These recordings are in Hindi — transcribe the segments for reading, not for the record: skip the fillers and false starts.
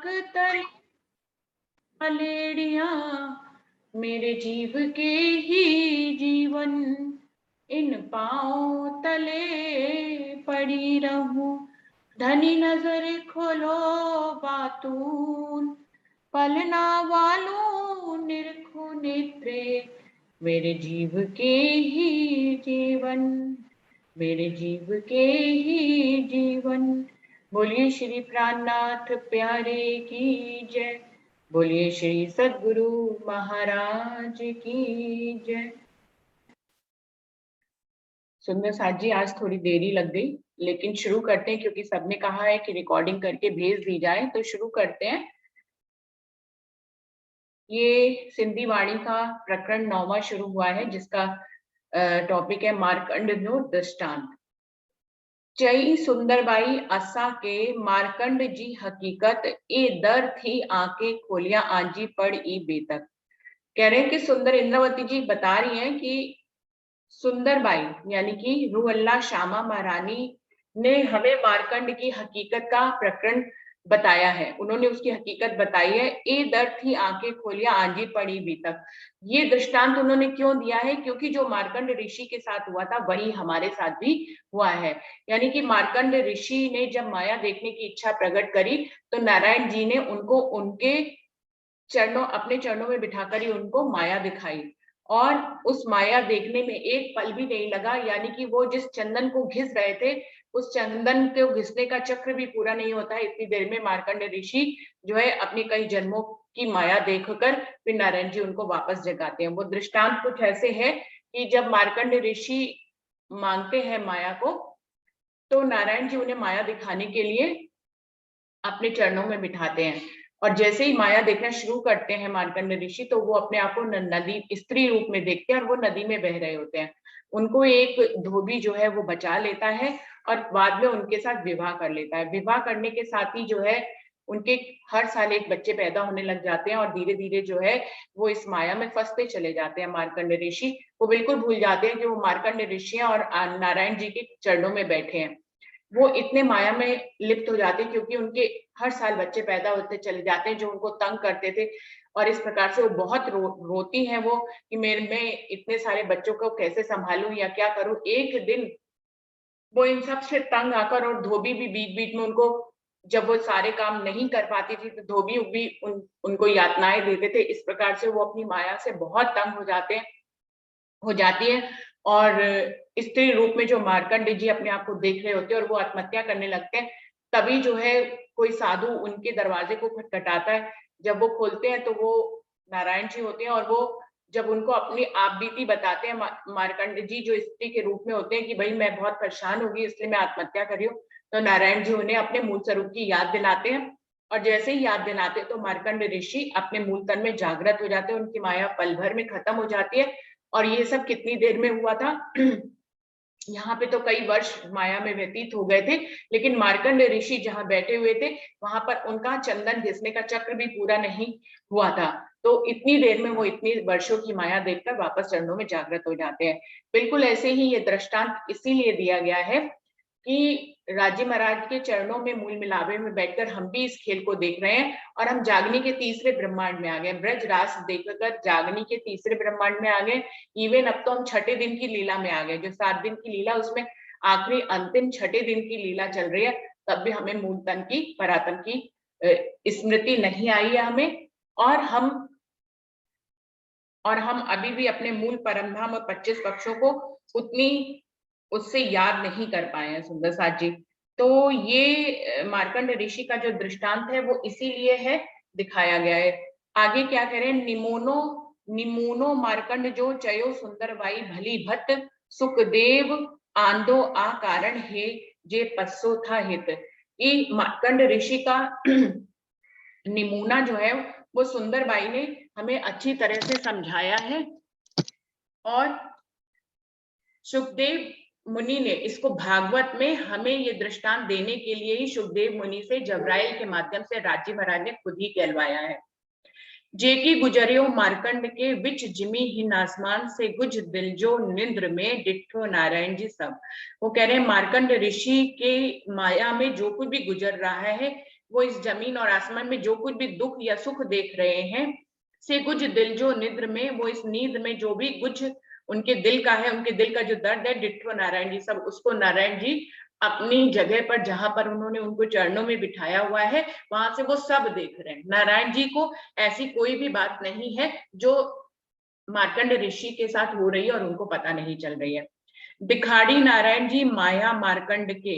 तले पलेड़िया, मेरे जीव के ही जीवन इन पाँव तले पड़ी रहूं। धनी नजर खोलो बातून, पलना वालों निरखो नेत्रे, मेरे जीव के ही जीवन, मेरे जीव के ही जीवन। बोलिए श्री प्राणनाथ प्यारे की जय, बोलिए श्री सद्गुरु महाराज की जय। सुंदर साथ जी, आज थोड़ी देरी लग गई, लेकिन शुरू करते हैं क्योंकि सबने कहा है कि रिकॉर्डिंग करके भेज दी जाए, तो शुरू करते हैं। ये सिंधी वाणी का प्रकरण 9वां शुरू हुआ है, जिसका टॉपिक है मार्कंड दृष्टांत। चई सुंदरबाई असा के मार्कंड जी हकीकत ए दर थी आंखें खोलिया आंजी पड़ ई बेतक। कह रहे हैं कि सुंदर इंद्रावती जी बता रही हैं कि सुंदरबाई यानी कि रूहल्ला श्यामा महारानी ने हमें मार्कंड की हकीकत का प्रकरण बताया है। उन्होंने उसकी हकीकत बताई है। ए दर थी आंखें खोलिया आंजी पड़ी भी तक। ये दृष्टांत उन्होंने क्यों दिया है? क्योंकि जो मार्कंड ऋषि के साथ हुआ था वही हमारे साथ भी हुआ है। यानी कि मार्कंड ऋषि ने जब माया देखने की इच्छा प्रकट करी तो नारायण जी ने उनको उनके चरणों अपने चरणों में बिठाकर ही उनको माया दिखाई, और उस माया देखने में एक पल भी नहीं लगा। यानी कि वो जिस चंदन को घिस रहे थे, उस चंदन को घिसने का चक्र भी पूरा नहीं होता है, इतनी देर में मार्कंड ऋषि जो है अपनी कई जन्मों की माया देखकर फिर नारायण जी उनको वापस जगाते हैं। वो दृष्टांत कुछ ऐसे है कि जब मार्कंड ऋषि मांगते हैं माया को, तो नारायण जी उन्हें माया दिखाने के लिए अपने चरणों में बिठाते हैं, और जैसे ही माया देखना शुरू करते हैं मार्कंड ऋषि, तो वो अपने आप को नदी स्त्री रूप में देखते हैं और वो नदी में बह रहे होते हैं। उनको एक धोबी जो है वो बचा लेता है और बाद में उनके साथ विवाह कर लेता है। विवाह करने के साथ ही जो है उनके हर साल एक बच्चे पैदा होने लग जाते हैं, और धीरे धीरे जो है वो इस माया में फंसते चले जाते हैं। मार्कंड ऋषि वो बिल्कुल भूल जाते हैं कि वो मार्कंड ऋषि हैं और नारायण जी के चरणों में बैठे हैं। वो इतने माया में लिप्त हो जाते हैं क्योंकि उनके हर साल बच्चे पैदा होते चले जाते हैं जो उनको तंग करते थे, और इस प्रकार से वो बहुत रोती हैं वो कि मैं इतने सारे बच्चों को कैसे संभालूं या क्या करूं। एक दिन वो इन सब से तंग आकर, और धोबी भी बीच बीच में उनको, जब वो सारे काम नहीं कर पाती थी तो धोबी भी उनको यातनाएं देते थे। इस प्रकार से वो अपनी माया से बहुत तंग हो जाती है, और स्त्री रूप में जो मार्कंड जी अपने आप को देख रहे होते हैं और वो आत्महत्या करने लगते हैं। तभी जो है कोई साधु उनके दरवाजे को खटखटाता है। जब वो खोलते हैं तो वो नारायण जी होते हैं, और वो जब उनको अपनी आप बीती बताते हैं, मार्कंड जी जो स्त्री के रूप में होते हैं कि भाई मैं बहुत परेशान हो गई इसलिए मैं आत्महत्या करी हूँ, तो नारायण जी उन्हें अपने मूल स्वरूप की याद दिलाते हैं। और जैसे ही याद दिलाते हैं तो मार्कंड ऋषि अपने मूल तन में जागृत हो जाते हैं, उनकी माया पल भर में खत्म हो जाती है। और ये सब कितनी देर में हुआ था? यहाँ पे तो कई वर्ष माया में व्यतीत हो गए थे, लेकिन मार्कंड ऋषि जहाँ बैठे हुए थे वहां पर उनका चंदन घिसने का चक्र भी पूरा नहीं हुआ था। तो इतनी देर में वो इतनी वर्षों की माया देखकर वापस चरणों में जागृत हो जाते हैं। बिल्कुल ऐसे ही ये दृष्टांत इसीलिए दिया गया है कि राजी महाराज के चरणों में मूल मिलावे में बैठकर हम भी इस खेल को देख रहे हैं, और हम जागनी के तीसरे ब्रह्मांड में आ गए। ब्रज रास देखकर जागनी के तीसरे ब्रह्मांड में आ गए। इवन अब तो हम छठे दिन की लीला में आ गए। जो 7 दिन की लीला, उसमें आखिरी अंतिम छठे दिन की लीला चल रही है। तब भी हमें मूल तन की, परातन की स्मृति नहीं आई है हमें, और हम अभी भी अपने मूल परमधाम और 25 पक्षों को उतनी उससे याद नहीं कर पाए हैं सुंदर साथ जी। तो ये मार्कंड ऋषि का जो दृष्टांत है वो इसीलिए है दिखाया गया है। आगे क्या कह रहे हैं? निमोनो मार्कंड जो चयो सुंदरबाई भली भट्ट सुखदेव आंदो आ कारण हे जे पस्सो था हित। ये मार्कंड ऋषि का निमूना जो है वो सुंदरबाई ने हमें अच्छी तरह से समझाया है, और सुखदेव मुनि ने इसको भागवत में हमें ये दृष्टांत देने के लिए ही सुखदेव मुनि से जबराइल के माध्यम से राजी महाराज ने खुद ही कहलवाया है। जेकी गुजरियो मार्कंड के विच जिमी ही आसमान से गुज दिल जो निंद्र में डिठो नारायण जी सब। वो कह रहे हैं मार्कंड ऋषि के माया में जो कुछ भी गुजर रहा है वो इस जमीन और आसमान में जो कुछ भी दुख या सुख देख रहे हैं, से कुछ दिल जो निद्र में, वो इस नींद में जो भी कुछ उनके दिल का है, उनके दिल का जो दर्द है, डिट्ठो नारायण जी सब उसको नारायण जी अपनी जगह पर जहां पर उन्होंने उनको चरणों में बिठाया हुआ है, वहां से वो सब देख रहे हैं। नारायण जी को ऐसी कोई भी बात नहीं है जो मार्कंड ऋषि के साथ हो रही है और उनको पता नहीं चल रही है। दिखाड़ी नारायण जी माया मार्कंड के,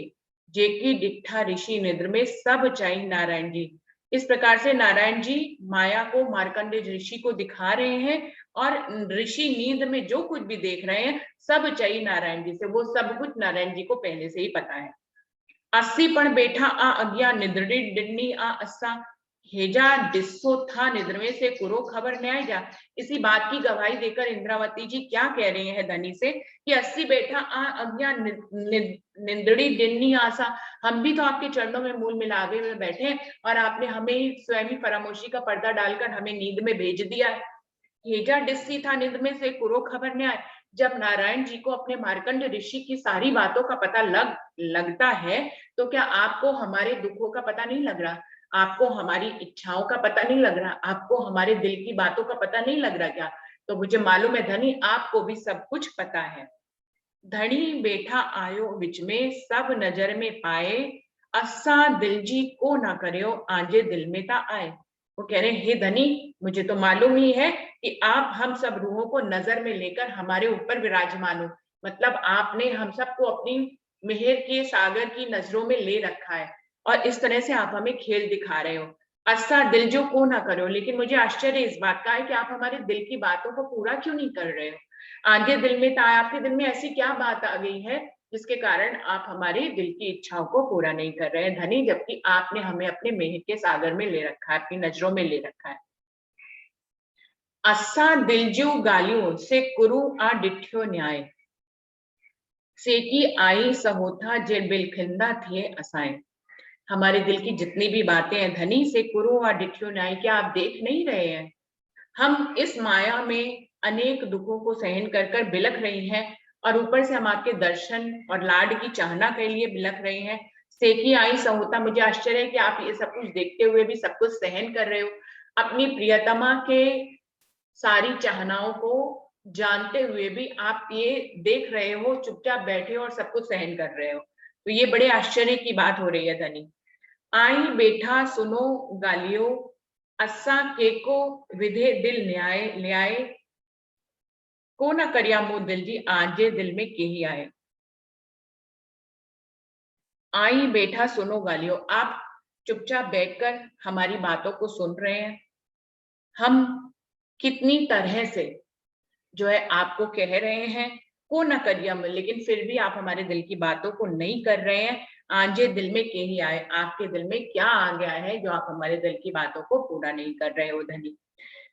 जेकी डिट्ठा ऋषि निद्र में सब चाई नारायण जी। इस प्रकार से नारायण जी माया को मार्कंड ऋषि को दिखा रहे हैं और ऋषि नींद में जो कुछ भी देख रहे हैं सब चाहिए नारायण जी से, वो सब कुछ नारायण जी को पहले से ही पता है। 80 पण बैठा आ अज्ञा निद्रड़ी डिन्नी आ असा, हेजा डिस्सो था निद्र में से कुरो खबर न्याय जा। इसी बात की गवाही देकर इंद्रावती जी क्या कह रहे हैं धनी से कि 80 बैठा आ अज्ञा निंद्रड़ी डिन्नी आसा, हम भी तो आपके चरणों में मूल मिलावे में बैठे और आपने हमें स्वयं ही फरामोशी का पर्दा डालकर हमें नींद में भेज दिया। हेजा डिस्सी था निंद में से कुरो खबर न्याय। जब नारायण जी को अपने मार्कंड ऋषि की सारी बातों का पता लगता है, तो क्या आपको हमारे दुखों का पता नहीं लग रहा? आपको हमारी इच्छाओं का पता नहीं लग रहा? आपको हमारे दिल की बातों का पता नहीं लग रहा क्या? तो मुझे मालूम है धनी, आपको भी सब कुछ पता है। धनी बैठा आयो विच में, सब नजर में पाए, असा दिल जी को ना करो आजे दिल में ता आए। वो कह रहे हे धनी, मुझे तो मालूम ही है कि आप हम सब रूहों को नजर में लेकर हमारे ऊपर विराजमान हो। मतलब आपने हम सबको अपनी मेहर के सागर की नजरों में ले रखा है और इस तरह से आप हमें खेल दिखा रहे हो। असा दिल जो को ना करो, लेकिन मुझे आश्चर्य इस बात का है कि आप हमारे दिल की बातों को पूरा क्यों नहीं कर रहे हो? आगे दिल में आपके दिल में ऐसी क्या बात आ गई है जिसके कारण आप हमारे दिल की इच्छाओं को पूरा नहीं कर रहे हैं धनी, जबकि आपने हमें अपने मेह के सागर में ले रखा है, अपनी नजरों में ले रखा है। असा दिलजू गालियों से कुरु आ डिठ्यो न्याय, सेकी आई सहोथा जे बिलखिंदा थे असाए। हमारे दिल की जितनी भी बातें हैं धनी, से कुरु आ डिठ्यो न्याय, क्या आप देख नहीं रहे हैं? हम इस माया में अनेक दुखों को सहन कर कर बिलख रही हैं और ऊपर से हम आपके दर्शन और लाड की चाहना के लिए बिलख रहे हैं। सेकी आई सहोता, मुझे आश्चर्य है कि आप ये सब कुछ देखते हुए भी सब कुछ सहन कर रहे हो। अपनी प्रियतमा के सारी चाहनाओं को जानते हुए भी आप ये देख रहे हो, चुपचाप बैठे हो और सब कुछ सहन कर रहे हो। तो ये बड़े आश्चर्य की बात हो रही है धनी। आई बैठा सुनो गालियो, असा के को विधे दिल न्याय ल्याए, को न करिया मुंह दिल जी आजे दिल में के ही आए। आई बैठा सुनो गालियो, आप चुपचाप बैठकर हमारी बातों को सुन रहे हैं। हम कितनी तरह से जो है आपको कह रहे हैं को न करिया, लेकिन फिर भी आप हमारे दिल की बातों को नहीं कर रहे हैं। आजे दिल में के ही आए, आपके दिल में क्या आ गया है जो आप हमारे दिल की बातों को पूरा नहीं कर रहे हो धनी।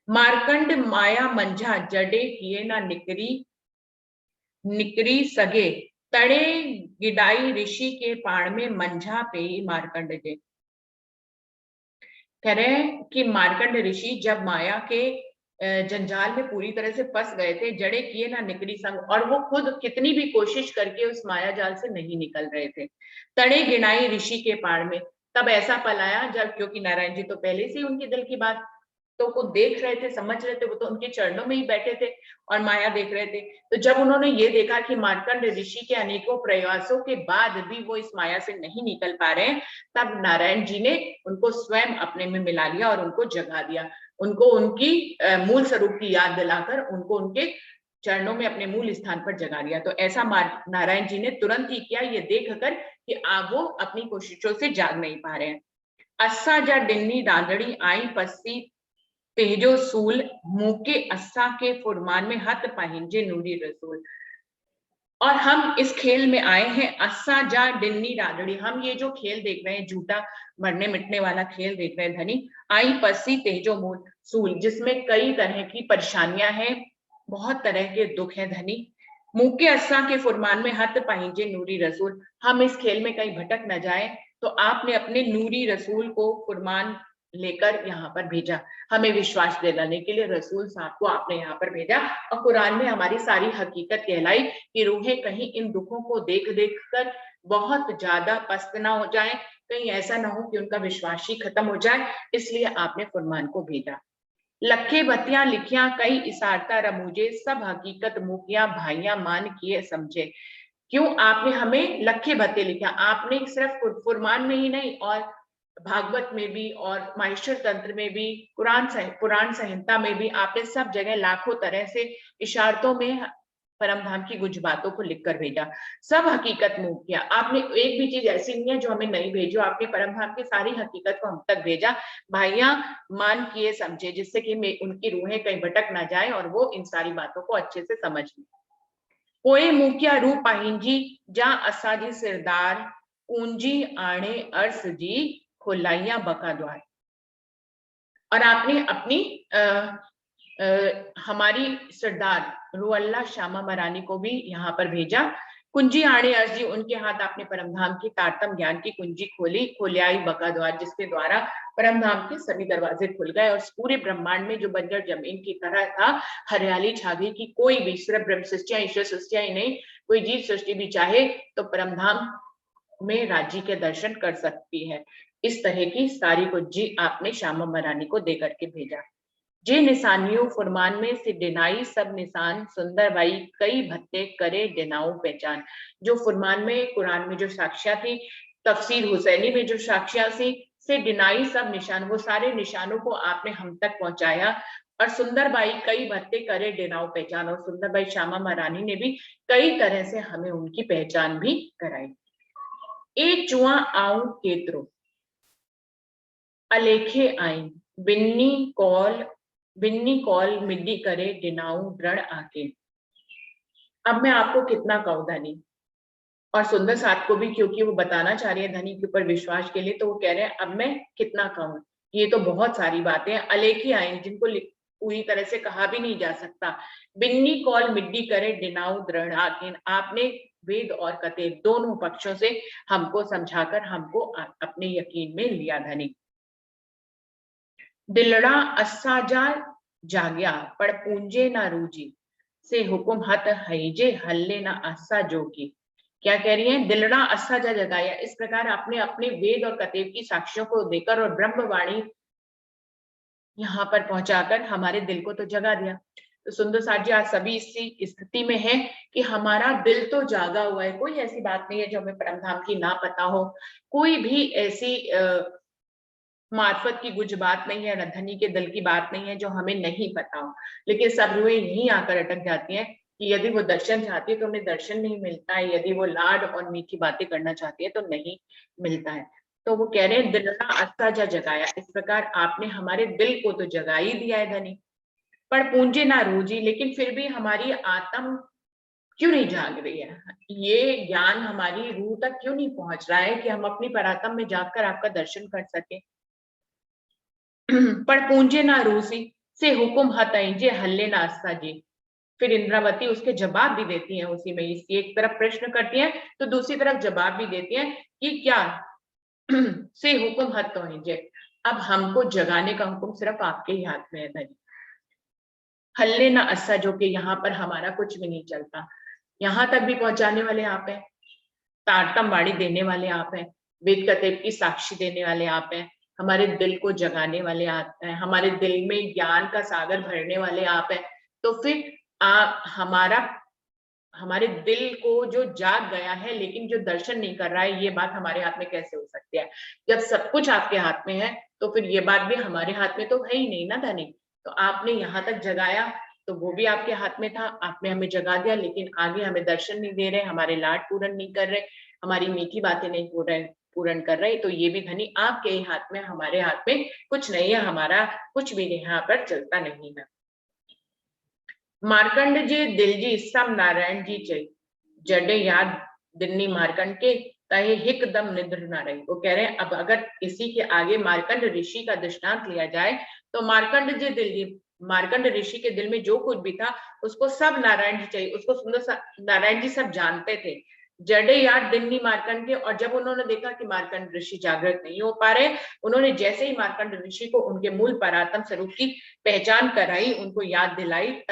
मार्कंड माया मंझा जडे किए ना निकरी, निकरी सगे तड़े गिडाई ऋषि के पाण में मंझा पे मार्कंड जे। कह रहे हैं कि मार्कंड ऋषि जब माया के जंजाल में पूरी तरह से फंस गए थे, जड़े किए ना निकली संग, और वो खुद कितनी भी कोशिश करके उस माया जाल से नहीं निकल रहे थे। तड़े गिनाई ऋषि के पाड़ में, तब ऐसा पल आया जब, क्योंकि नारायण जी तो पहले से ही उनके दिल की बात तो को देख रहे थे, समझ रहे थे, वो तो उनके चरणों में ही बैठे थे और माया देख रहे थे। तो जब उन्होंने ये देखा कि मार्कंड ऋषि के अनेकों प्रयासों के बाद भी वो इस माया से नहीं निकल पा रहे हैं, तब नारायण जी ने उनको स्वयं अपने में मिला लिया और उनको जगा दिया, उनको उनकी मूल स्वरूप की याद दिलाकर उनको उनके चरणों में अपने मूल स्थान पर जगा दिया। तो ऐसा नारायण जी ने तुरंत ही किया, ये देखकर कि वो अपनी कोशिशों से जाग नहीं पा रहे हैं। अस्सा जा डिन्नी दादड़ी आई पस्सी तेजो सूल, मुंह के अस्सा के फुरमान में हत पाहिंजे नूरी रसूल। और हम इस खेल में आए हैं, अस्सा जा डिन्नी रादड़ी, हम ये जो खेल देख रहे हैं, झूठा मरने मिटने वाला खेल देख रहे हैं धनी। आई पसी तेजो मूल सूल, जिसमें कई तरह की परेशानियां हैं, बहुत तरह के दुख हैं धनी। मुंह के अस्सा के फुरमान में हत पाहिंजे नूरी रसूल, हम इस खेल में कहीं भटक न जाए तो आपने अपने नूरी रसूल को फुरमान लेकर यहाँ पर भेजा, हमें विश्वास दिलाने के लिए रसूल साहब को आपने यहाँ पर भेजा। और कुरान में हमारी सारी हकीकत कहलाई कि रूहें कहीं इन दुखों को देख देख कर बहुत ज्यादा पस्त ना हो जाएं, कहीं ऐसा ना हो कि उनका विश्वास ही खत्म हो जाए, इसलिए आपने फरमान को भेजा। लखे बत्तियां लिखियां कई इसारता रमूजे, सब हकीकत मुखिया भाइयां मान किए समझे। क्यों आपने हमें लखे बत्ते लिखा? आपने सिर्फ फुरमान में ही नहीं, और भागवत में भी और माहेश्वर तंत्र में भी, पुराण संहिता में भी आपने सब जगह लाखों तरह से इशारतों में परम धाम की कुछ बातों को लिखकर भेजा। सब हकीकत मुंह किया, आपने एक भी चीज ऐसी नहीं है जो हमें नहीं भेजो, आपने परम धाम की सारी हकीकत को हम तक भेजा। भाइयां मान किए समझे, जिससे कि उनकी रूहें कहीं भटक ना जाए और वो इन सारी बातों को अच्छे से समझ लें। कोई मुखिया रूप पाहिंजी जा असाजी सिरदार, पूंजी आणे अर्स जी खोलाइया बका द्वार। और आपने अपनी हमारी सरदार रुअल्ला श्यामा मरानी को भी यहाँ पर भेजा। कुंजी आणे अर्जी, उनके हाथ आपने परमधाम की तारतम ज्ञान की कुंजी खोली, खोलियाई बका द्वार, जिसके द्वारा परमधाम के सभी दरवाजे खुल गए और पूरे ब्रह्मांड में जो बंजर जमीन की तरह था हरियाली छा गई कि कोई भी, सिर्फ ब्रह्म सृष्टियां ईश्वर सृष्टियां ही नहीं, कोई जीव सृष्टि भी चाहे तो परमधाम में राज्य के दर्शन कर सकती है। इस तरह की सारी कुंजी आपने श्यामा मरानी को दे करके भेजा। जे निशानियों फरमान में से डिनाई सब निशान, सुंदर बाई कई भत्ते करे डिनाऊ पहचान। जो फरमान में कुरान में जो साक्ष्या थी, तफसीर हुसैनी में जो साक्ष्या थी, से डिनाई सब निशान, वो सारे निशानों को आपने हम तक पहुंचाया। और सुंदर बाई कई भत्ते करे डिनाऊ पहचान, और सुंदर बाई श्यामा महारानी ने भी कई तरह से हमें उनकी पहचान भी कराई। एक चुआ आऊं केतरो अलेखे आई, बिन्नी कॉल मिड्डी करे डिनाऊ दृढ़ आके। अब मैं आपको कितना कहूं धनी, और सुंदर साथ को भी, क्योंकि वो बताना चाह रही है धनी के ऊपर विश्वास के लिए, तो वो कह रहे हैं अब मैं कितना कहूं, ये तो बहुत सारी बातें हैं। अलेखी आईन, जिनको पूरी तरह से कहा भी नहीं जा सकता। बिन्नी कॉल मिड्डी करे डिनाऊ दृढ़ आके, आपने वेद और कथे दोनों पक्षों से हमको समझाकर हमको अपने यकीन में लिया धनी। दिलड़ा अस्साजा जाग्या पड़ पूंजे ना रूजी, से हुकुम हत हईजे हल्ले ना अस्सा जोगी। क्या कह रही है? दिलड़ा अस्साजा जगाया, इस प्रकार आपने अपने वेद और कतेब की साक्ष्यों को देकर और ब्रह्मवाणी यहाँ पर पहुंचाकर हमारे दिल को तो जगा दिया। तो सुंदर साथ जी आज सभी इसी स्थिति में है कि हमारा दिल तो जागा हुआ है, कोई ऐसी बात नहीं है जो हमें परमधाम की ना पता हो, कोई भी ऐसी मार्फत की कुछ बात नहीं है, धनी के दिल की बात नहीं है जो हमें नहीं पता हो। लेकिन सब रूहें यहीं आकर अटक जाती हैं कि यदि वो दर्शन चाहती है तो उन्हें दर्शन नहीं मिलता है, यदि वो लाड और मीठी बातें करना चाहती है तो नहीं मिलता है। तो वो कह रहे हैं दिलना अस्सा जा जगाया, इस प्रकार आपने हमारे दिल को तो जगा ही दिया है धनी, पर पूंजे ना रूजी, लेकिन फिर भी हमारी आत्म क्यों नहीं जाग रही है, ये ज्ञान हमारी रूह तक क्यों नहीं पहुंच रहा है कि हम अपनी परात्म में जाकर आपका दर्शन कर सके। पर पूंजे ना रूसी, से हुकुम हतजे हल्ले ना अस्सा जी। फिर इंद्रावती उसके जवाब भी देती हैं उसी में, इसकी एक तरफ प्रश्न करती हैं तो दूसरी तरफ जवाब भी देती हैं कि क्या से हुकुम हत जे, अब हमको जगाने का हुक्म सिर्फ आपके ही हाथ में है धनी। हल्ले ना अस्सा, जो कि यहाँ पर हमारा कुछ भी नहीं चलता, यहाँ तक भी पहुंचाने वाले आप हैं, तारतम वाणी देने वाले आप हैं, वेद कतेब की साक्षी देने वाले आप हैं, हमारे दिल को जगाने वाले आप हैं, हमारे दिल में ज्ञान का सागर भरने वाले आप हैं। तो फिर आप हमारे दिल को जो जाग गया है लेकिन जो दर्शन नहीं कर रहा है, ये बात हमारे हाथ में कैसे हो सकती है? जब सब कुछ आपके हाथ में है तो फिर ये बात भी हमारे हाथ में तो है ही नहीं ना धनी। तो आपने यहाँ तक जगाया तो वो भी आपके हाथ में था, आपने हमें जगा दिया, लेकिन आगे हमें दर्शन नहीं दे रहे, हमारे लाड पूर्ण नहीं कर रहे, हमारी मीठी बातें नहीं पूर्ण कर रहे, तो ये भी धनी आपके ही हाथ में, हमारे हाथ में कुछ नहीं है, हमारा कुछ भी यहाँ पर चलता नहीं है। मार्कंड जी दिलजी सब नारायण जी चई, जडे याद दिन्नी मार्कंड के तहे हिक दम निद्र ना रही। वो कह रहे हैं अब अगर इसी के आगे मार्कंड ऋषि का दृष्टांत लिया जाए तो मार्कंड जी दिलजी, मार्कंड ऋषि के दिल में जो कुछ भी था उसको सब नारायण जी चाहिए, उसको सुंदर नारायण जी सब जानते थे। जडे याद दिन्नी मार्कंड के, और जब उन्होंने देखा कि मार्कंड ऋषि जागृत नहीं हो पा रहे, उन्होंने जैसे ही मार्कंड ऋषि को उनके मूल परात्म स्वरूप की पहचान कराई, उनको याद दिलाई,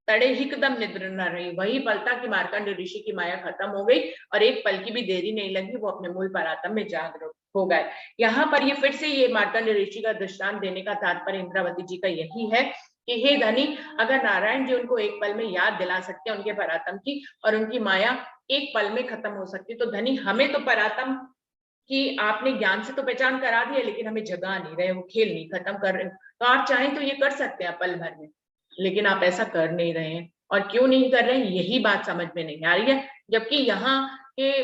तड़े हिकदम निद्र न रही, वही पल था कि मार्कंड ऋषि की माया खत्म हो गई और एक पल की भी देरी नहीं लगी, वो अपने मूल परात्म में जाग हो गए। यहाँ पर ये फिर से ये मार्कंड ऋषि का दृष्टांत देने का तात्पर्य इंद्रावती जी का यही है कि हे धनी, अगर नारायण जी उनको एक पल में याद दिला सकते हैं उनके परातम की, और उनकी माया एक पल में खत्म हो सकती, तो धनी हमें तो परातम कि आपने ज्ञान से तो पहचान करा दिया, लेकिन हमें जगा नहीं रहे, वो खेल नहीं खत्म कर रहे हो। तो आप चाहें तो ये कर सकते हैं पल भर में, लेकिन आप ऐसा कर नहीं रहे हैं। और क्यों नहीं कर रहे हैं, यही बात समझ में नहीं आ रही है। जबकि यहाँ के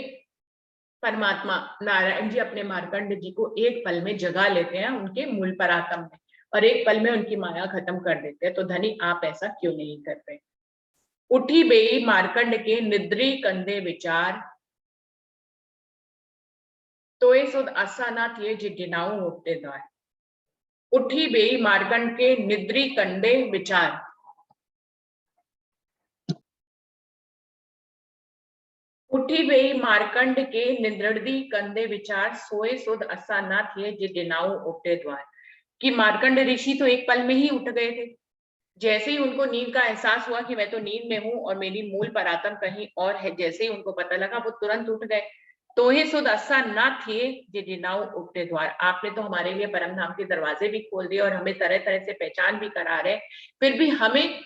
परमात्मा नारायण जी अपने मार्कंड जी को एक पल में जगा लेते हैं उनके मूल परातम में, और एक पल में उनकी माया खत्म कर देते हैं। तो धनी आप ऐसा क्यों नहीं कर रहे? उठी बेई मार्कंड के निद्री कंधे विचार, तोए सुध आसा ना थिए जिनाऊ उठते द्वार। उठी बेई मार्कंड के निद्री कंधे विचार, उठी बेई मार्कंड के निद्रदी कंधे विचार, सोए सुध असा ना थिए जिनाऊ उठते द्वार। कि मार्कंड ऋषि तो एक पल में ही उठ गए थे। जैसे ही उनको नींद का एहसास हुआ कि मैं तो नींद में हूं और मेरी मूल परातम कहीं और है, जैसे ही उनको पता लगा वो तुरंत उठ गए। तो ही सुध असा ना थे जिनाऊ उठते द्वार। आपने तो हमारे लिए परम धाम के दरवाजे भी खोल दिए और हमें तरह तरह से पहचान भी करा रहे, फिर भी हमें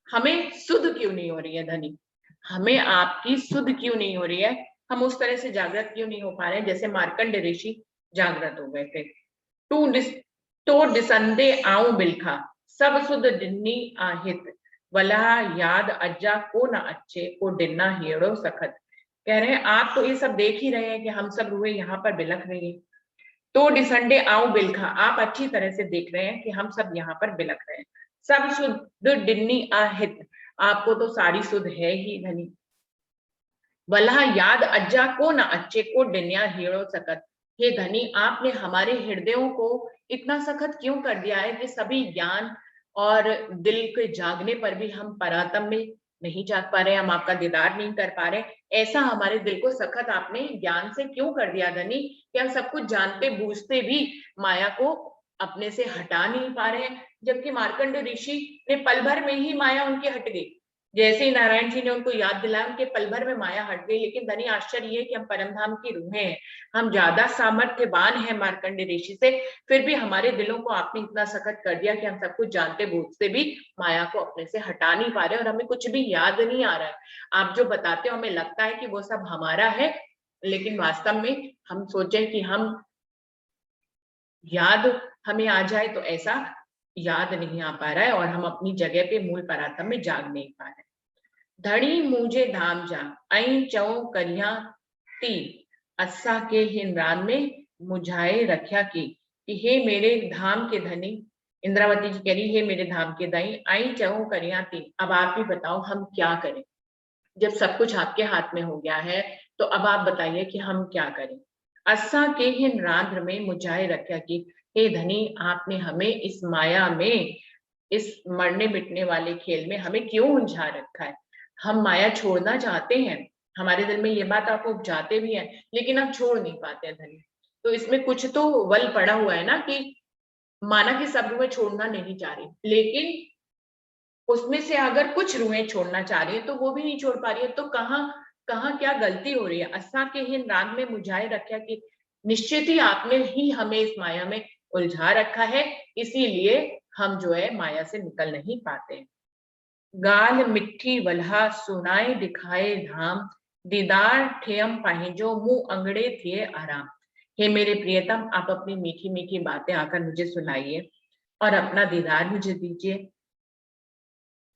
हमें सुध क्यों नहीं हो रही है धनी? हमें आपकी सुध क्यों नहीं हो रही है? हम उस तरह से जागृत क्यों नहीं हो पा रहे हैं जैसे मार्कंड ऋषि जागृत हो गए थे? तो दिसंदे आऊं बिलखा, सब सुध डिन्नी आहित, वला याद अज्जा को न अच्छे को डिन्ना हेड़ो सखत। कह रहे हैं आप तो ये सब देख ही रहे हैं कि हम सब रूहें यहाँ पर बिलख रही हैं। तो डिसंडे आऊं बिलखा, आप अच्छी तरह से देख रहे हैं कि हम सब यहाँ पर बिलख रहे हैं। सब सुध डिन्नी आहित, आपको तो सारी सुध है ही धनी। वला याद अज्जा को न अच्छे को डिन्या हेड़ो सकत। हे धनी, आपने हमारे हृदयों को इतना सखत क्यों कर दिया है कि सभी ज्ञान और दिल के जागने पर भी हम परातम में नहीं जाग पा रहे, हम आपका दीदार नहीं कर पा रहे। ऐसा हमारे दिल को सखत आपने ज्ञान से क्यों कर दिया धनी, कि हम सब कुछ जानते बूझते भी माया को अपने से हटा नहीं पा रहे हैं। जबकि मार्कंड ऋषि ने पल भर में ही माया उनकी हट गई। जैसे ही नारायण जी ने उनको याद दिलाया, उनके पल भर में माया हट गई। लेकिन धनी आश्चर्य ये कि हम परमधाम की रूहें हैं, हम ज्यादा सामर्थ्यवान हैं मार्कंड ऋषि से, फिर भी हमारे दिलों को आपने इतना सखत कर दिया कि हम सब कुछ जानते बूझते भी माया को अपने से हटा नहीं पा रहे और हमें कुछ भी याद नहीं आ रहा है। आप जो बताते हो हमें लगता है कि वो सब हमारा है, लेकिन वास्तव में हम सोचे कि हम याद हमें आ जाए तो ऐसा याद नहीं आ पा रहा है और हम अपनी जगह पे मूल परातम में जाग नहीं पा रहे। धड़ी मुझे धाम जा आई चौ करिया ती, अस्सा के हिंद्रान में मुझाए रख्या की। कि हे मेरे धाम के धनी, इंद्रावती जी कह रही हे मेरे धाम के दाई, आई चौ करिया ती, अब आप ही बताओ हम क्या करें? जब सब कुछ आपके हाथ में हो गया है तो अब आप बताइए कि हम क्या करें? अस्सा के हिन राध्र में मुझाए रख्या की। हे धनी, आपने हमें इस माया में, इस मरने मिटने वाले खेल में हमें क्यों उलझा रखा है? हम माया छोड़ना चाहते हैं, हमारे दिल में ये बात आप उपजाते भी हैं, लेकिन आप छोड़ नहीं पाते हैं धनी। तो इसमें कुछ तो बल पड़ा हुआ है ना, कि माना कि सब रूहें छोड़ना नहीं चाह रही, लेकिन उसमें से अगर कुछ रूहें छोड़ना चाह रही है तो वो भी नहीं छोड़ पा रही है। तो कहाँ कहाँ क्या गलती हो रही है? अस्सा के हिन राग में मुझाए रखा कि निश्चित ही आपने ही हमें इस माया में उलझा रखा है, इसीलिए हम जो है माया से निकल नहीं पाते। गाल मिट्टी वल्हा सुनाए दिखाए धाम, दीदार ठेयम पाहिजो मुंह अंगड़े थे आराम। हे मेरे प्रियतम, आप अपनी मीठी मीठी बातें आकर मुझे सुनाइए और अपना दीदार मुझे दीजिए।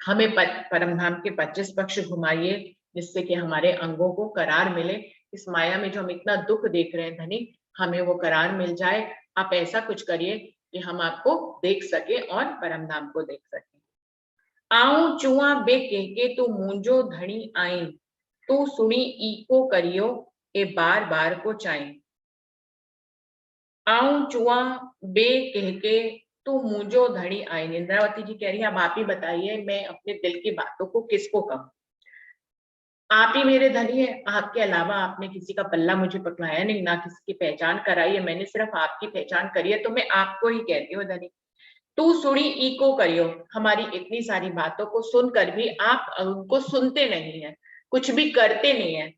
हमें परमधाम के 25 पक्ष घुमाइए, जिससे कि हमारे अंगों को करार मिले। इस माया में जो हम इतना दुख देख रहे हैं धनी, हमें वो करार मिल जाए। आप ऐसा कुछ करिए कि हम आपको देख सके और परमधाम को देख सके। आऊं चुआ बे कह के तू मूंजो धनी आई, तू सुनी ईको करियो ए बार बार को चाई। आऊं चुआ बे कह के तू मुझो धड़ी आई। इंद्रावती जी कह रही है अब आप ही बताइए मैं अपने दिल की बातों को किसको कहूं? आप ही मेरे धनी है, आपके अलावा आपने किसी का पल्ला मुझे पकड़ाया नहीं, ना किसी की पहचान कराई है, मैंने सिर्फ आपकी पहचान करी है, तो मैं आपको ही कहती हूँ धनी। तू सुनी ईको करियो, हमारी इतनी सारी बातों को सुनकर भी आप उनको सुनते नहीं है, कुछ भी करते नहीं है।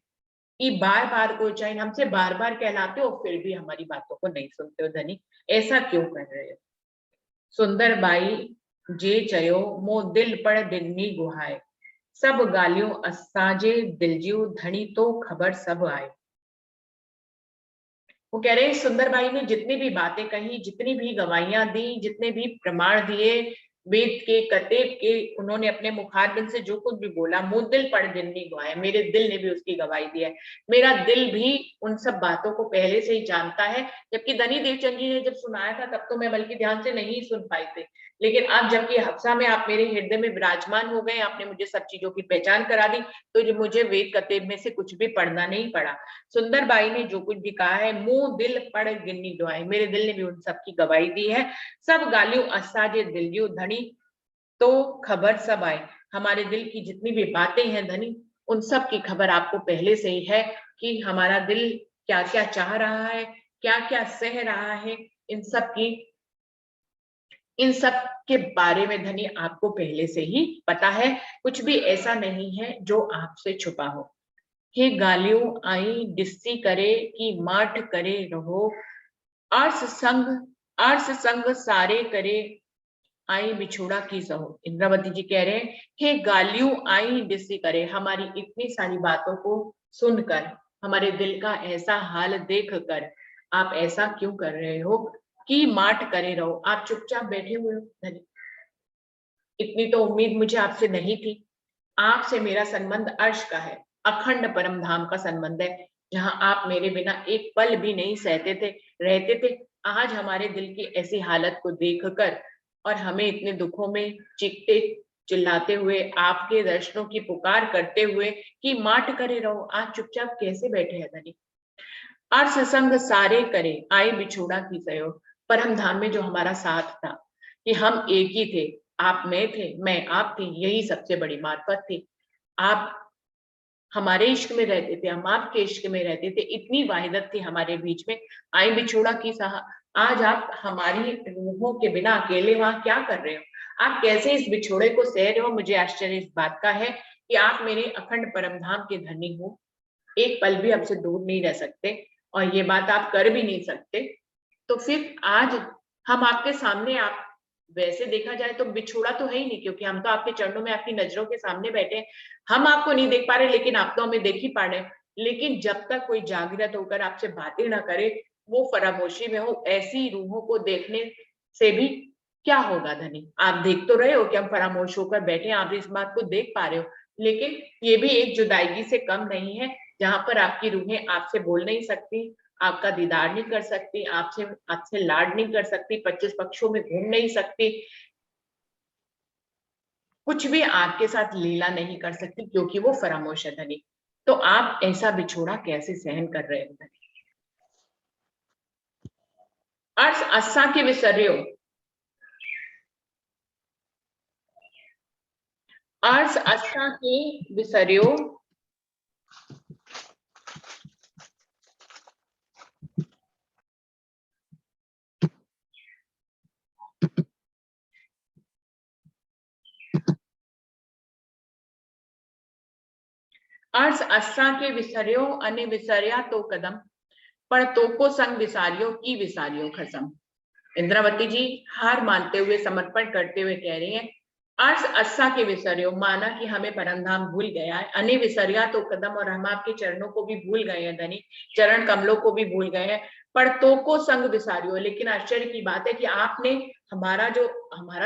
कि बार बार को चाहे हमसे बार बार कहलाते हो फिर भी हमारी बातों को नहीं सुनते हो धनी, ऐसा क्यों कर रहे हो। सुंदर बाई जे चयो मो दिल पड़ दिन्नी गुहाए, सब गालियों असाजे दिलजियो धनी तो खबर सब आए। वो कह रहे हैं सुंदर बाई ने जितनी भी बातें कही, जितनी भी गवाहियां दी, जितने भी प्रमाण दिए, वेद के कतेब के, उन्होंने अपने मुखारबिन से जो कुछ भी बोला, मुंह दिल पड़ दिन्नी गुहाए, मेरे दिल ने भी उसकी गवाही दी है। मेरा दिल भी उन सब बातों को पहले से ही जानता है। जबकि धनी देवचंद जी ने जब सुनाया था तब तो मैं बल्कि ध्यान से नहीं सुन पाई थी, लेकिन अब जबकि हफ्सा में आप मेरे हृदय में विराजमान हो गए, आपने मुझे सब चीजों की पहचान करा दी, तो जो मुझे वेद कतेब में से कुछ भी पढ़ना नहीं पड़ा। सुंदर बाई ने जो कुछ भी कहा है, मुंह दिल पड़ गिन्नी दुआएं, मेरे दिल ने भी उन सब की गवाही दी है। सब गालियों असाजे दिलियो धनी तो खबर सब आए, हमारे दिल की जितनी भी बातें हैं धनी, उन सब की खबर आपको पहले से ही है कि हमारा दिल क्या क्या चाह रहा है, क्या क्या सह रहा है, इन सब के बारे में धनी आपको पहले से ही पता है। कुछ भी ऐसा नहीं है जो आपसे छुपा हो। हे गालियों आई डिस्सी करे कि माठ करे रहो, अर्स संग सारे करे आई बिछोड़ा की सहो। इंद्रावती जी कह रहे हैं हे गालियों आई डिस्सी करे, हमारी इतनी सारी बातों को सुनकर, हमारे दिल का ऐसा हाल देख कर आप ऐसा क्यों कर रहे हो कि माठ करे रहो, आप चुपचाप बैठे हुए हो धनी। इतनी तो उम्मीद मुझे आपसे नहीं थी। आपसे मेरा संबंध अर्श का है, अखंड परम धाम का संबंध है, जहां आप मेरे बिना एक पल भी नहीं सहते थे, रहते थे। आज हमारे दिल की ऐसी हालत को देखकर और हमें इतने दुखों में चीखते चिल्लाते हुए, आपके दर्शनों की पुकार करते हुए कि माठ करे रहो, आज चुपचाप कैसे बैठे हैं धनी। अर्श संग सारे करे आई बिछोड़ा की सयो, परम धाम में जो हमारा साथ था कि हम एक ही थे, आप मैं थे, मैं आप थी, यही सबसे बड़ी मार्फत थी। आप हमारे इश्क में रहते थे, हम आपके इश्क में रहते थे, इतनी वाहिदत थी हमारे बीच में, आई बिछोड़ा की सहा। आज आप हमारी रूहों के बिना अकेले वहां क्या कर रहे हो, आप कैसे इस बिछोड़े को सह रहे हो। मुझे आश्चर्य इस बात का है कि आप मेरे अखंड परम धाम के धनी हो, एक पल भी आपसे दूर नहीं रह सकते और ये बात आप कर भी नहीं सकते। तो फिर आज हम आपके सामने, आप वैसे देखा जाए तो बिछोड़ा तो है ही नहीं, क्योंकि हम तो आपके चरणों में आपकी नजरों के सामने बैठे हैं। हम आपको नहीं देख पा रहे, लेकिन आप तो हमें देख ही पा रहे हैं। लेकिन जब तक कोई जागृत होकर आपसे बातें ना करे, वो फरामोशी में हो, ऐसी रूहों को देखने से भी क्या होगा धनी। आप देख तो रहे हो कि हम फरामोश होकर बैठे हैं, आप इस बात को देख पा रहे हो, लेकिन ये भी एक जुदाई से कम नहीं है, जहां पर आपकी रूहें आपसे बोल नहीं सकती, आपका दीदार नहीं कर सकती, आपसे लाड नहीं कर सकती, 25 पक्षों में घूम नहीं सकती, कुछ भी आपके साथ लीला नहीं कर सकती, क्योंकि वो फरामोश है धनी। तो आप ऐसा बिछोड़ा कैसे सहन कर रहे हो धनी। अर्थ असा के विसर्यो, अर्थ असा के विसर्यो, अर्थ असा के विसर्यो अने विसर्या तो कदम, पर तोको संग विसारियो की विसारियो खसम। इंद्रावती जी हार मानते हुए, समर्पण करते हुए कह रही हैं, अर्थ असा के विसर्यो, माना कि हमें परमधाम भूल गया है, अने विसर्या तो कदम, और हम आपके चरणों को भी भूल गए हैं धनी, चरण कमलों को भी भूल गए हैं, पर तो को संग विसारियो। लेकिन आश्चर्य की बात है कि आपने हमारा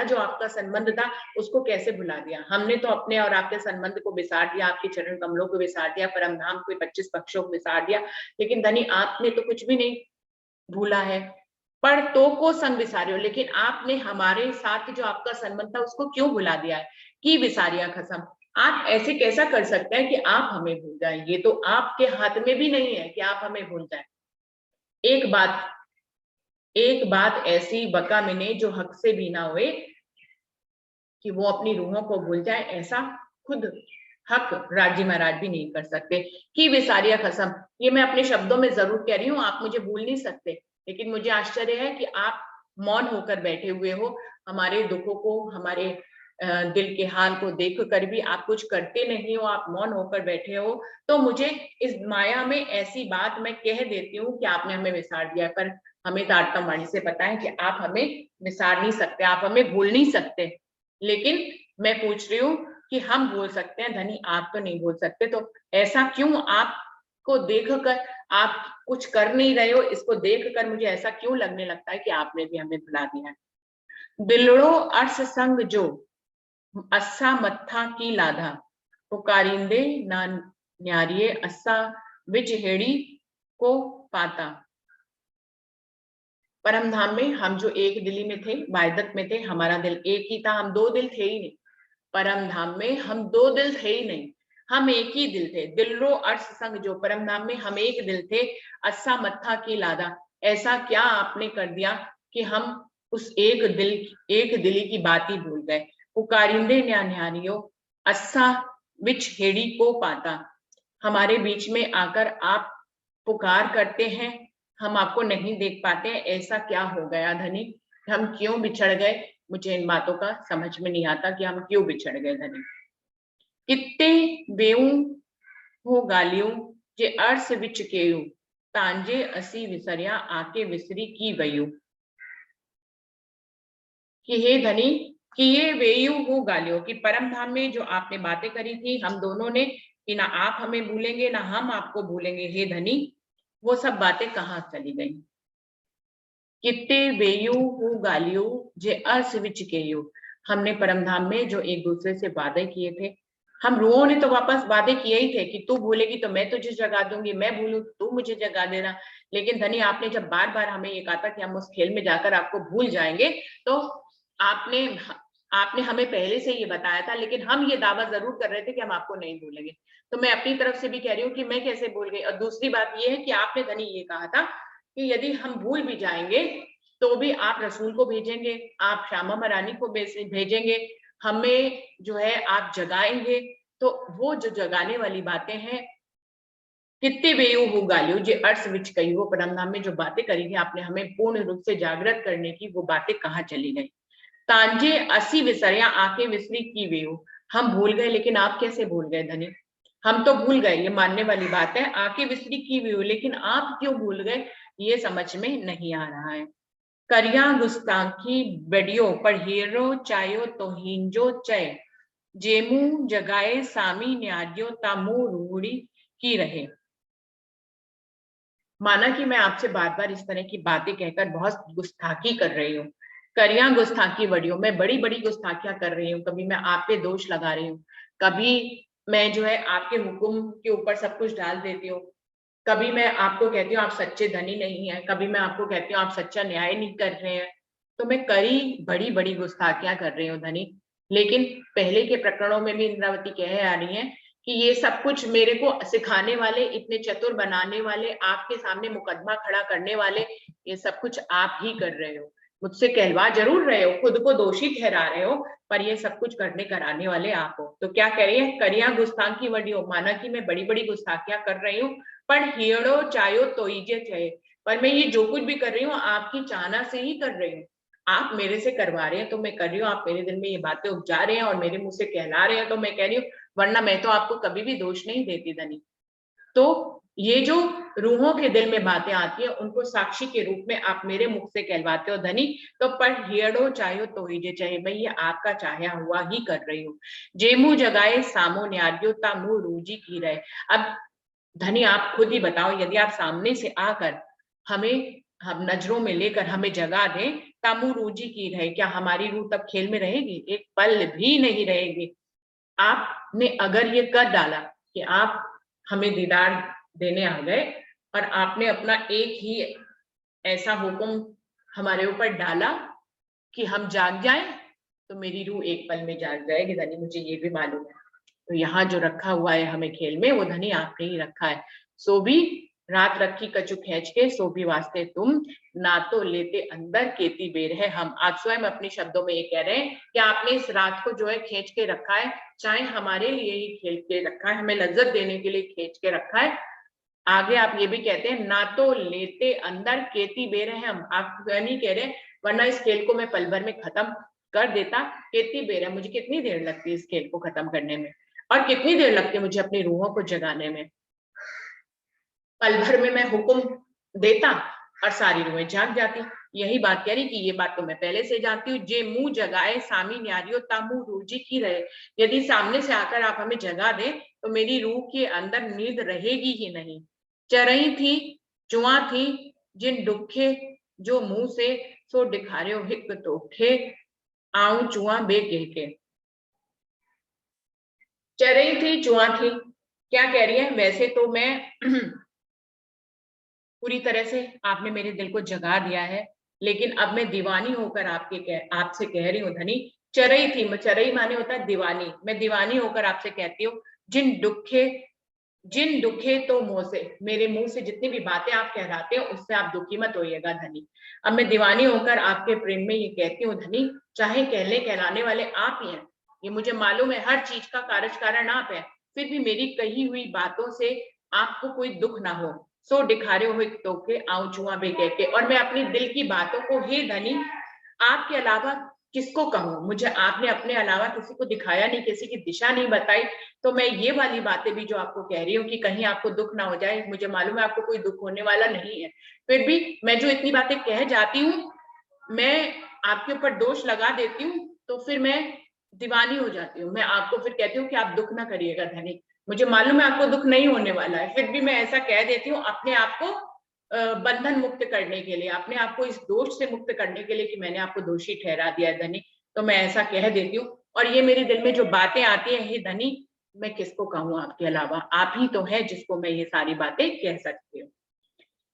जो आपका संबंध था उसको कैसे भुला दिया। हमने तो अपने और आपके संबंध को विसार दिया, आपके चरण कमलों को विसार दिया, परमधाम को 25 पक्षों को विसार दिया, लेकिन धनी आपने तो कुछ भी नहीं भूला है। पर तो को संग विसारियो, लेकिन आपने हमारे साथ जो आपका संबंध था उसको क्यों भुला दिया है कि विसारिया खसम। आप ऐसे कैसा कर सकते हैं कि आप हमें भूल जाएं, ये तो आपके हाथ में भी नहीं है कि आप हमें भूल जाएं। एक बात ऐसी बका मिने जो हक से भी ना हुए कि वो अपनी रूहों को भूल जाए, ऐसा खुद हक राजी महाराज भी नहीं कर सकते कि विसारिया खसम। ये मैं अपने शब्दों में जरूर कह रही हूँ, आप मुझे भूल नहीं सकते, लेकिन मुझे आश्चर्य है कि आप मौन होकर बैठे हुए हो, हमारे दुखों को, हमारे दिल के हाल को देख कर भी आप कुछ करते नहीं हो, आप मौन होकर बैठे हो, तो मुझे इस माया में ऐसी बात मैं कह देती हूँ कि आपने हमें विसार दिया। पर हमें तारतम वाणी से पता है कि आप हमें विसार नहीं सकते, आप हमें भूल नहीं सकते। लेकिन मैं पूछ रही हूँ कि हम बोल सकते हैं धनी, आप तो नहीं बोल सकते, तो ऐसा क्यों? आपको देखकर आप कुछ कर नहीं रहे हो, इसको देखकर मुझे ऐसा क्यों लगने लगता है कि आपने भी हमें भुला दिया। दिलड़ो अर्स संग जो अस्सा मत्था की लाधा, पुकारिंदे ना न्यारिये अस्सा विच हेड़ी को पाता। परम धाम में हम जो एक दिली में थे, वायदत में थे, हमारा दिल एक ही था, हम दो दिल थे ही नहीं। परम धाम में हम दो दिल थे ही नहीं, हम एक ही दिल थे। दिलरो अर्थ संग जो, परम धाम में हम एक दिल थे। अस्सा मत्था की लादा, ऐसा क्या आपने कर दिया कि हम उस एक दिली की बात ही भूल गए। पुकारिंदे न्यानियो अस्सा विच हेड़ी को पाता, हमारे बीच में आकर आप पुकार करते हैं, हम आपको नहीं देख पाते हैं, ऐसा क्या हो गया धनी, हम क्यों बिछड़ गए? मुझे इन बातों का समझ में नहीं आता कि हम क्यों बिछड़ गए धनी। कित्ते बेऊ हो गालियों जे अर्स विच केयू, तांजे असी विसरिया आके विसरी की वयू। कि हे धनी, कि ये वेयू हो गालियों, कि परम धाम में जो आपने बातें करी थी हम दोनों ने, कि ना आप हमें भूलेंगे ना हम आपको भूलेंगे, हे धनी, वो सब बातें कहाँ चली गई? कित्ते वेयू हो गालियों जे अर्स विच केयू, हमने परम धाम में जो एक दूसरे से वादे किए थे, हम रूहों ने तो वापस वादे किए ही थे कि तू भूलेगी तो मैं तुझे जगा दूंगी, मैं भूलू तू मुझे जगा देना। लेकिन धनी, आपने जब बार बार हमें ये कहा था कि हम उस खेल में जाकर आपको भूल जाएंगे, तो आपने आपने हमें पहले से ये बताया था, लेकिन हम ये दावा जरूर कर रहे थे कि हम आपको नहीं भूलेंगे। तो मैं अपनी तरफ से भी कह रही हूँ कि मैं कैसे भूल गई। और दूसरी बात ये है कि आपने धनी ये कहा था कि यदि हम भूल भी जाएंगे तो भी आप रसूल को भेजेंगे, आप श्यामा महारानी को भेजेंगे, हमें जो है आप जगाएंगे। तो वो जो जगाने वाली बातें हैं, कितने बेयू हो गालियो जे अर्थ विच कही, वो परमधाम में जो बातें करी थी आपने हमें पूर्ण रूप से जागृत करने की, वो बातें कहाँ चली गई? तांजे असी विसरिया आके विसरी की वेयू, हम भूल गए, लेकिन आप कैसे भूल गए धनी? हम तो भूल गए, ये मानने वाली बात है, आके विसरी की वेयू, लेकिन आप क्यों भूल गए ये समझ में नहीं आ रहा है। करिया गुस्ताखी बेडियो पर हीरो चायो तो हिंजो चय, जेमू जगाए सामी न्यादियो तामू रूड़ी की रहे। माना कि मैं आपसे बार बार इस तरह की बातें कहकर बहुत गुस्ताखी कर रही हूँ, करिया गुस्ताखी बड़ियों, मैं बड़ी बड़ी गुस्ताखियां कर रही हूँ, कभी मैं आप पे दोष लगा रही हूँ, कभी मैं जो है आपके हुक्म के ऊपर सब कुछ डाल देती हूँ, कभी मैं आपको कहती हूँ आप सच्चे धनी नहीं है, कभी मैं आपको कहती हूँ आप सच्चा न्याय नहीं कर रहे हैं। तो मैं कई बड़ी बड़ी गुस्ताखियां कर रही हूँ धनी। लेकिन पहले के प्रकरणों में भी इंद्रावती कह आ रही है कि ये सब कुछ मेरे को सिखाने वाले, इतने चतुर बनाने वाले, आपके सामने मुकदमा खड़ा करने वाले, ये सब कुछ आप ही कर रहे हो। मुझसे कहलवा जरूर रहे हो, खुद को दोषी ठहरा रहे हो, पर ये सब कुछ करने कराने वाले आप हो। तो क्या कह रही है? करिया गुस्ताखी वडियो, माना कि मैं बड़ी बड़ी गुस्ताखियां कर रही हूँ, पर हियड़ो चायो तोइजे चाहे, पर मैं ये जो कुछ भी कर रही हूँ आपकी चाहना से ही कर रही हूँ। आप मेरे से करवा रहे हैं तो मैं कर रही हूँ, आप मेरे दिल में ये बातें उपजा रहे हैं और मेरे मुंह से कहला रहे हैं तो मैं कह रही हूँ, वरना मैं तो आपको कभी भी दोष नहीं देती धनी। तो ये जो रूहों के दिल में बातें आती है उनको साक्षी के रूप में आप मेरे मुख से कहलवाते हो धनी। तो पर हियड़ो चाहो तो ही चाहे, मैं ये आपका चाहा हुआ ही कर रही हूँ। जेमू जगाए सामो न्यारियो तामू रूजी की रहे। अब धनी आप खुद ही बताओ, यदि आप सामने से आकर हमें हम नजरों में लेकर हमें जगा दें, तामू रूजी की रहे, क्या हमारी रूह तब खेल में रहेगी? एक पल भी नहीं रहेगी। आपने अगर ये कर डाला कि आप हमें दीदार देने आ गए और आपने अपना एक ही ऐसा हुक्म हमारे ऊपर डाला कि हम जाग जाएं, तो मेरी रूह एक पल में जाग जाएगी धनी, मुझे ये भी मालूम है। तो यहाँ जो रखा हुआ है हमें खेल में, वो धनी आपने ही रखा है। सो भी रात रखी कछु खींच के, सो भी वास्ते तुम, ना तो लेते अंदर केती बेर है हम। आप स्वयं अपने शब्दों में ये कह रहे हैं कि आपने इस रात को जो है खींच के रखा है, चाहे हमारे लिए ही खेल के रखा है, हमें लज्जत देने के लिए खींच के रखा है। आगे आप ये भी कहते हैं, ना तो लेते अंदर केती बेर है हम, आप नहीं कह रहे वरना इस खेल को मैं पल भर में खत्म कर देता। कितनी देर है, मुझे कितनी देर लगती है इस खेल को खत्म करने में, और कितनी देर लगती है मुझे अपनी रूहों को जगाने में। पल भर में मैं हुक्म देता और सारी रूहें जाग जाती। यही बात कह रही कि ये बात तो मैं पहले से जानती हूँ। जे मुंह जगाए सामी न्यारियो तामू रूजी की रहे। यदि सामने से आकर आप हमें जगा दें तो मेरी रूह के अंदर नींद रहेगी ही नहीं। चरई थी जुआ थी जिन दुखे जो मुंह से सो दिखारियो हिक तोखे आऊं जुआ बे कह के। चरई थी जुआ थी, क्या कह रही है? वैसे तो मैं पूरी तरह से आपने मेरे दिल को जगा दिया है, लेकिन अब मैं दीवानी होकर आपसे कह रही हूँ धनी। चरई थी, चरई माने होता है दीवानी, मैं दीवानी होकर आपसे कहती हूँ जिन दुखे तो मुंह से, मेरे मुंह से जितनी भी बातें आप कहलाते हो उससे आप दुखी मत होइएगा धनी। अब मैं दीवानी होकर आपके प्रेम में ये कहती हूँ धनी, चाहे कहलाने वाले आप ही हैं, ये मुझे मालूम है, हर चीज का कारण आप है, फिर भी मेरी कही हुई बातों से आपको कोई दुख ना हो, सो दिखारे हुए तो के आऊं चुआ बे कह के। और मैं अपनी दिल की बातों को हे धनी आपके अलावा किसको कहूं, मुझे आपने अपने अलावा किसी को दिखाया नहीं, किसी की दिशा नहीं बताई, तो मैं ये वाली बातें भी जो आपको कह रही हूँ कि कहीं आपको दुख ना हो जाए, मुझे मालूम है आपको कोई दुख होने वाला नहीं है, फिर भी मैं जो इतनी बातें कह जाती हूँ, मैं आपके ऊपर दोष लगा देती हूँ, तो फिर मैं दीवानी हो जाती हूँ। मैं आपको फिर कहती हूँ कि आप दुख ना करिएगा धनी, मुझे मालूम है आपको दुख नहीं होने वाला है, फिर भी मैं ऐसा कह देती हूँ अपने आप को बंधन मुक्त करने के लिए, अपने आप को इस दोष से मुक्त करने के लिए कि मैंने आपको दोषी ठहरा दिया है धनी, तो मैं ऐसा कह देती हूँ। और ये मेरे दिल में जो बातें आती है हे धनी, मैं किसको कहूँ आपके अलावा, आप ही तो है जिसको मैं ये सारी बातें कह सकती हूँ।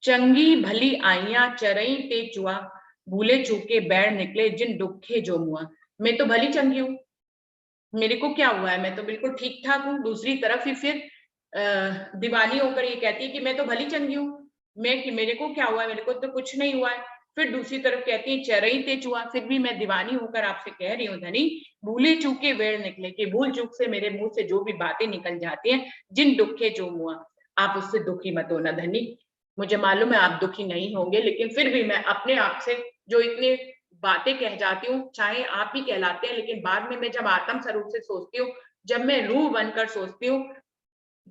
चंगी भली आइया चरई ते चुआ भूले चूके बैर निकले जिन दुखे जो मुआ। मैं तो भली चंगी हूँ, मेरे को क्या हुआ है, मैं तो बिल्कुल ठीक ठाक हूँ। दूसरी तरफ ही फिर दीवानी होकर ये कहती है कि मैं तो भली चंगी हूँ, मैं कि मेरे को क्या हुआ है, मेरे को तो कुछ नहीं हुआ है। फिर दूसरी तरफ कहती है चरई ते चुआ, फिर भी मैं दीवानी होकर आपसे कह रही हूँ धनी, भूले चूके वेड़ निकले, कि भूल चूक से मेरे मुंह से जो भी बातें निकल जाती हैं, जिन दुखे जो मुआ, आप उससे दुखी मत होना धनी। मुझे मालूम है आप दुखी नहीं होंगे, लेकिन फिर भी मैं अपने आप से जो इतने बातें कह जाती हूँ, चाहे आप ही कहलाते हैं, लेकिन बाद में मैं जब आत्म स्वरूप से सोचती हूँ, जब मैं रूह बनकर सोचती हूँ,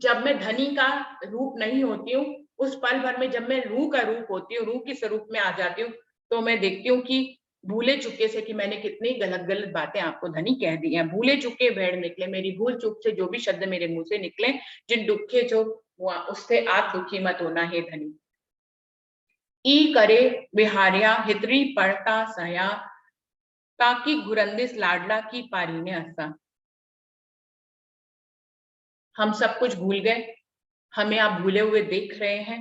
जब मैं धनी का रूप नहीं होती हूँ, उस पल भर में जब मैं रूह का रूप होती हूँ, रूह के स्वरूप में आ जाती हूँ, तो मैं देखती हूँ कि भूले चुके से कि मैंने कितनी गलत गलत बातें आपको धनी कह दी हैं। भूले चुके वेड़ निकले, मेरी भूल चूक से जो भी शब्द मेरे मुंह से निकले, जिन दुखे जो हुआ, उससे आप दुखी मत होना है धनी। ई करे बिहारिया हितरी पड़ता सया ताकि गुरंदिस लाडला की पारी ने हंसा। हम सब कुछ भूल गए, हमें आप भूले हुए देख रहे हैं।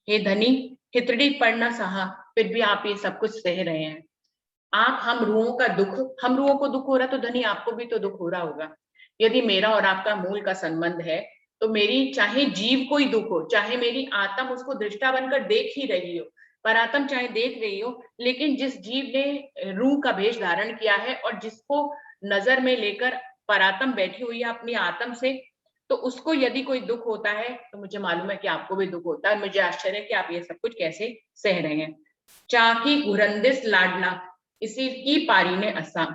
हे धनी, हितड़ी पड़ना सहा, फिर भी आप ये सब कुछ सह रहे हैं। आप हम रूहों का दुख, हम रूहों को दुख हो रहा तो धनी आपको भी तो दुख हो रहा होगा। यदि मेरा और आपका मूल का संबंध है, तो मेरी चाहे जीव को ही दुख हो, चाहे मेरी आत्म उसको दृष्टा बनकर देख ही रही हो, पर आत्म चाहे देख रही हो, लेकिन जिस जीव ने रूह का भेष धारण किया है और जिसको नजर में लेकर परात्म बैठी हुई है अपनी आत्म से, तो उसको यदि कोई दुख होता है तो मुझे मालूम है कि आपको भी दुख होता है। मुझे आश्चर्य है कि आप ये सब कुछ कैसे सह रहे हैं। चाकी घुरंदिस लाडला इसी की पारी ने असा,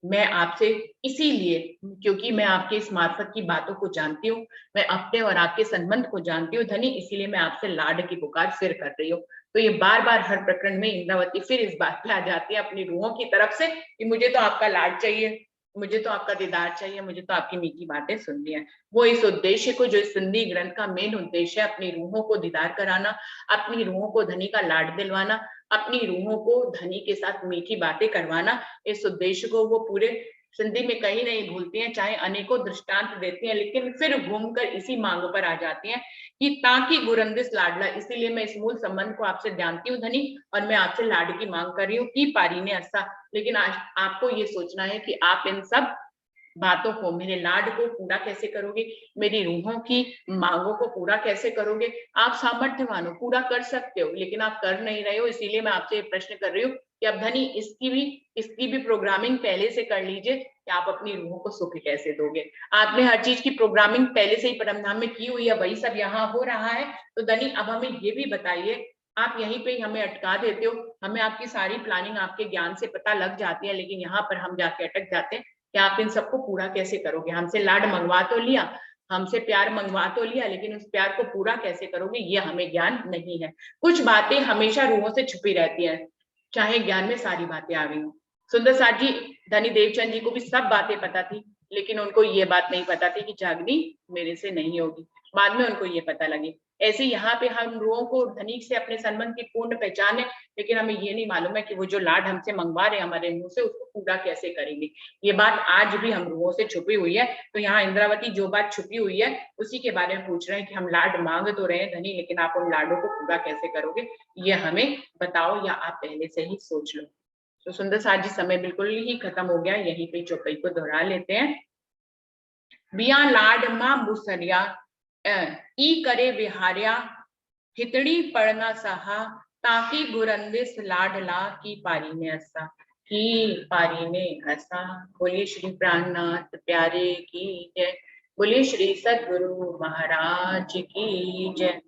मैं आपसे इसीलिए, क्योंकि मैं आपके इस मार्फत की बातों को जानती हूँ, मैं अपने और आपके संबंध को जानती हूँ धनी, इसीलिए मैं आपसे लाड की पुकार फिर कर रही हूँ। तो ये बार बार हर प्रकरण में इंद्रावती फिर इस बात पे आ जाती है अपनी रूहों की तरफ से कि मुझे तो आपका लाड चाहिए, मुझे तो आपका दीदार चाहिए, मुझे तो आपकी मीठी बातें सुननी है। वो इस उद्देश्य को, जो इस सिंधी ग्रंथ का मेन उद्देश्य है, अपनी रूहों को दीदार कराना, अपनी रूहों को धनी का लाड दिलवाना, अपनी रूहों को धनी के साथ मीठी बातें करवाना, इस उद्देश्य को वो पूरे सिंधी में कहीं नहीं भूलती हैं, चाहे अनेकों दृष्टांत देती हैं, लेकिन फिर घूमकर इसी मांग पर आ जाती हैं कि ताकि गुरंदिस लाडला। इसीलिए मैं इस मूल संबंध को आपसे जानती हूँ धनी, और मैं आपसे लाड की मांग कर रही हूँ कि पारी ने ऐसा। लेकिन आज आपको ये सोचना है कि आप इन सब बातों को, मेरे लाड को पूरा कैसे करोगे, मेरी रूहों की मांगों को पूरा कैसे करोगे। आप सामर्थ्यवान हो, पूरा कर सकते हो, लेकिन आप कर नहीं रहे हो। इसीलिए मैं आपसे प्रश्न कर रही हूँ कि अब धनी इसकी भी प्रोग्रामिंग पहले से कर लीजिए कि आप अपनी रूहों को सुख कैसे दोगे। आपने हर चीज की प्रोग्रामिंग पहले से ही परमधाम में की हुई है, वही सब यहाँ हो रहा है। तो धनी अब हमें ये भी बताइए, आप यहीं पे हमें अटका देते हो, हमें आपकी सारी प्लानिंग आपके ज्ञान से पता लग जाती है, लेकिन यहाँ पर हम जाके अटक जाते हैं कि आप इन सबको पूरा कैसे करोगे। हमसे लाड मंगवा तो लिया, हमसे प्यार मंगवा तो लिया, लेकिन उस प्यार को पूरा कैसे करोगे ये हमें ज्ञान नहीं है। कुछ बातें हमेशा रूहों से छुपी रहती हैं, चाहे ज्ञान में सारी बातें आ गई हो। सुंदर साथ जी, धनी देवचंद जी को भी सब बातें पता थी, लेकिन उनको ये बात नहीं पता थी कि जागनी मेरे से नहीं होगी। बाद में उनको ये पता लगी। ऐसे यहाँ पे हम लोगों को धनिक से अपने संबंध की पूर्ण पहचान है, लेकिन हमें ये नहीं मालूम है कि वो जो लाड हमसे मंगवा रहे हैं हमारे मुंह से, उसको पूरा कैसे करेंगे। ये बात आज भी हम लोगों से छुपी हुई है। तो यहाँ इंद्रावती जो बात छुपी हुई है उसी के बारे में पूछ रहे हैं कि हम लाड मांग तो रहे हैं धनी, लेकिन आप उन लाडों को पूरा कैसे करोगे, ये हमें बताओ, या आप पहले से ही सोच लो। तो सुंदर साथ जी, समय बिल्कुल ही खत्म हो गया, यहीं पे चौपाई को दोहरा लेते हैं। बिया लाड मां मुसरिया ई करे बिहारिया, हितड़ी पड़ना सहा, ताकि गुरंदिस लाडला की पारी में हंसा, की पारी में हंसा। बोलिए श्री प्राणनाथ प्यारे की जय, बोलिए श्री सद्गुरु महाराज की जय।